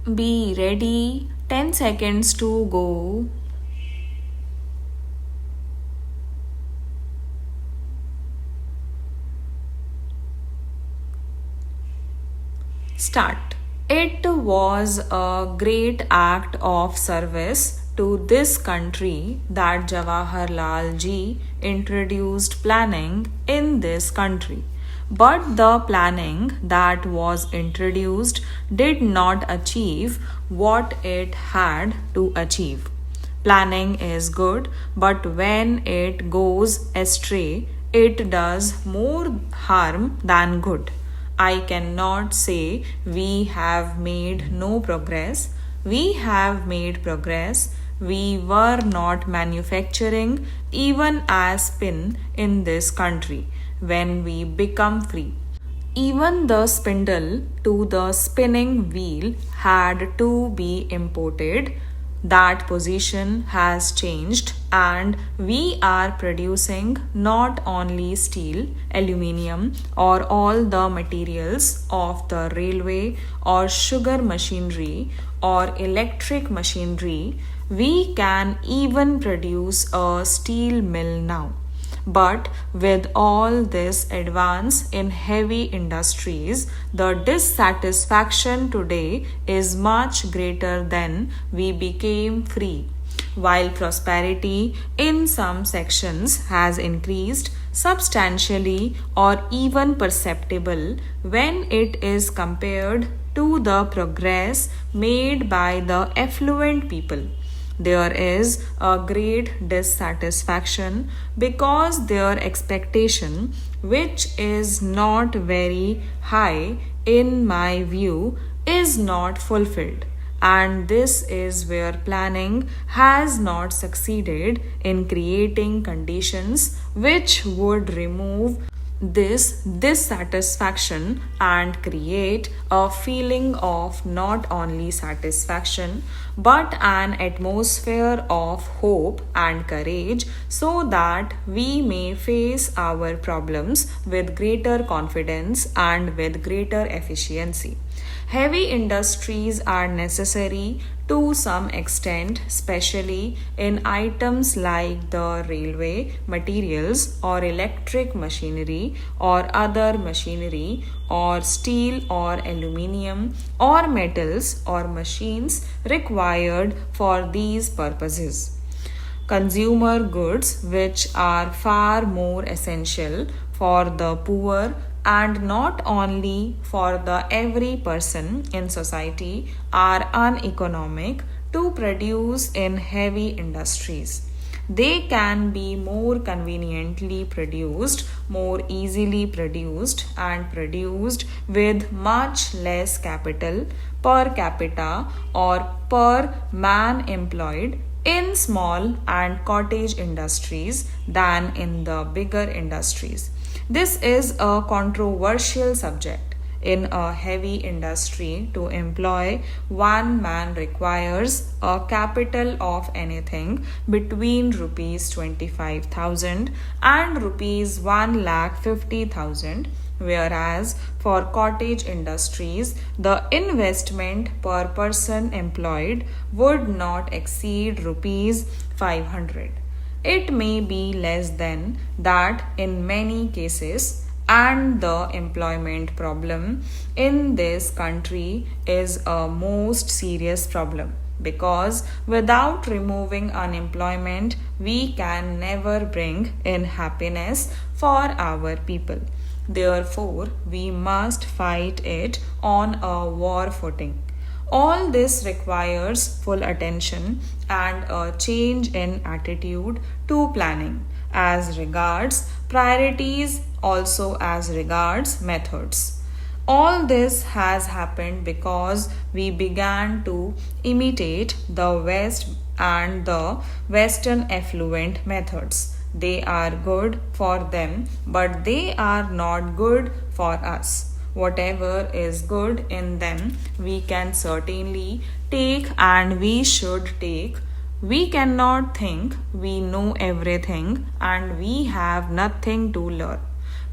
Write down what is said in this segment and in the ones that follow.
Be ready. 10 seconds to go. Start. It was a great act of service to this country that Jawaharlal ji introduced planning in this country. But the planning that was introduced did not achieve what it had to achieve. Planning is good, but when it goes astray, it does more harm than good. I cannot say we have made no progress. We have made progress. We were not manufacturing even a spin in this country when we become free. Even the spindle to the spinning wheel had to be imported. That position has changed, and we are producing not only steel, aluminium, or all the materials of the railway or sugar machinery or electric machinery. We can even produce a steel mill now. But with all this advance in heavy industries, the dissatisfaction today is much greater than we became free. While prosperity in some sections has increased substantially or even perceptible when it is compared to the progress made by the affluent people. There is a great dissatisfaction because their expectation, which is not very high in my view, is not fulfilled. And this is where planning has not succeeded in creating conditions which would remove this dissatisfaction and create a feeling of not only satisfaction but an atmosphere of hope and courage so that we may face our problems with greater confidence and with greater efficiency. Heavy industries are necessary to some extent, especially in items like the railway materials or electric machinery or other machinery or steel or aluminium or metals or machines required for these purposes. Consumer goods, which are far more essential for the poor and not only for the every person in society, are uneconomic to produce in heavy industries. They can be more conveniently produced, more easily produced, and produced with much less capital per capita or per man employed in small and cottage industries than in the bigger industries. This is a controversial subject. In a heavy industry, to employ one man requires a capital of anything between rupees 25,000 and rupees 1,50,000, whereas for cottage industries, the investment per person employed would not exceed rupees 500. It may be less than that in many cases, and the employment problem in this country is a most serious problem because without removing unemployment, we can never bring in happiness for our people. Therefore, we must fight it on a war footing. All this requires full attention and a change in attitude to planning as regards priorities, also as regards methods. All this has happened because we began to imitate the West and the Western affluent methods. They are good for them, but they are not good for us. Whatever is good in them, we can certainly take and we should take. We cannot think we know everything and we have nothing to learn.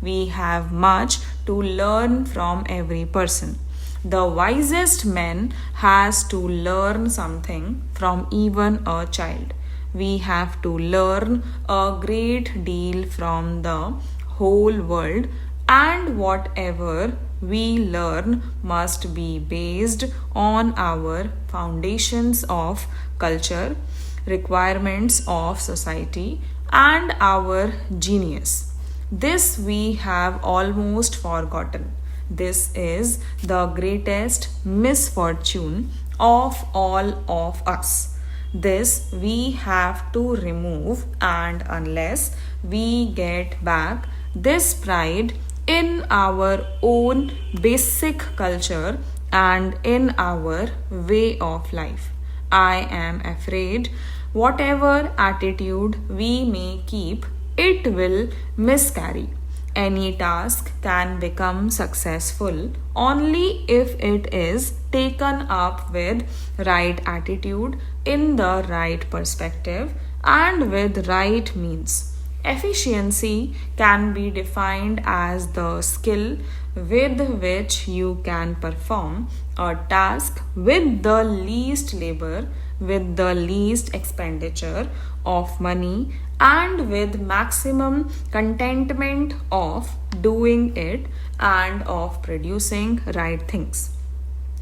We have much to learn from every person. The wisest man has to learn something from even a child. We have to learn a great deal from the whole world, and whatever we learn must be based on our foundations of culture, requirements of society, and our genius. This we have almost forgotten. This is the greatest misfortune of all of us. This we have to remove, and unless we get back this pride in our own basic culture and in our way of life, I am afraid whatever attitude we may keep, it will miscarry. Any task can become successful only if it is taken up with right attitude, in the right perspective, and with right means. Efficiency can be defined as the skill with which you can perform a task with the least labor, with the least expenditure of money, and with maximum contentment of doing it and of producing right things.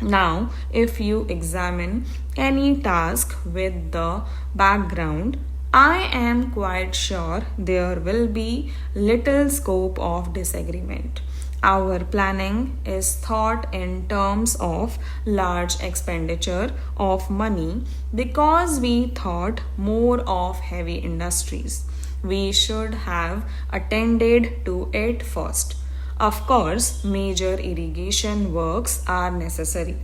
Now, if you examine any task with the background, I am quite sure there will be little scope of disagreement. Our planning is thought in terms of large expenditure of money because we thought more of heavy industries. We should have attended to it first. Of course, major irrigation works are necessary.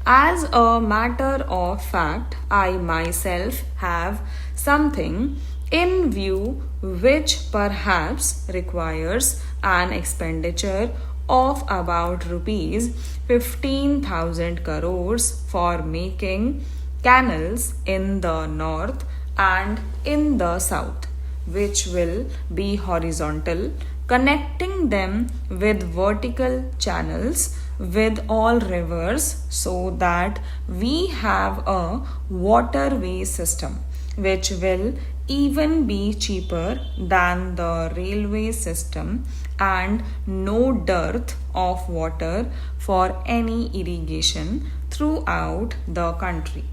As a matter of fact, I myself have something in view which perhaps requires an expenditure of about rupees 15,000 crores for making canals in the north and in the south, which will be horizontal, connecting them with vertical channels with all rivers, so that we have a waterway system which will even be cheaper than the railway system, and no dearth of water for any irrigation throughout the country.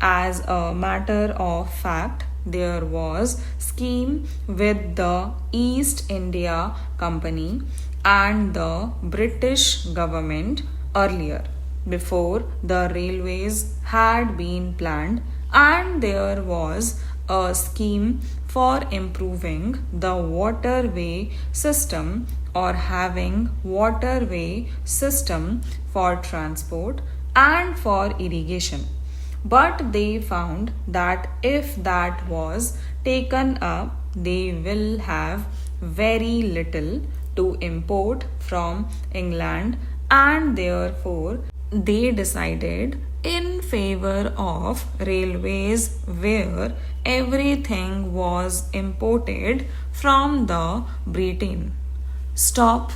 As a matter of fact, there was scheme with the East India Company and the British government earlier, before the railways had been planned, and there was a scheme for improving the waterway system, or having waterway system for transport and for irrigation. But they found that if that was taken up, they will have very little to import from England, and therefore they decided in favor of railways where everything was imported from the Britain. Stop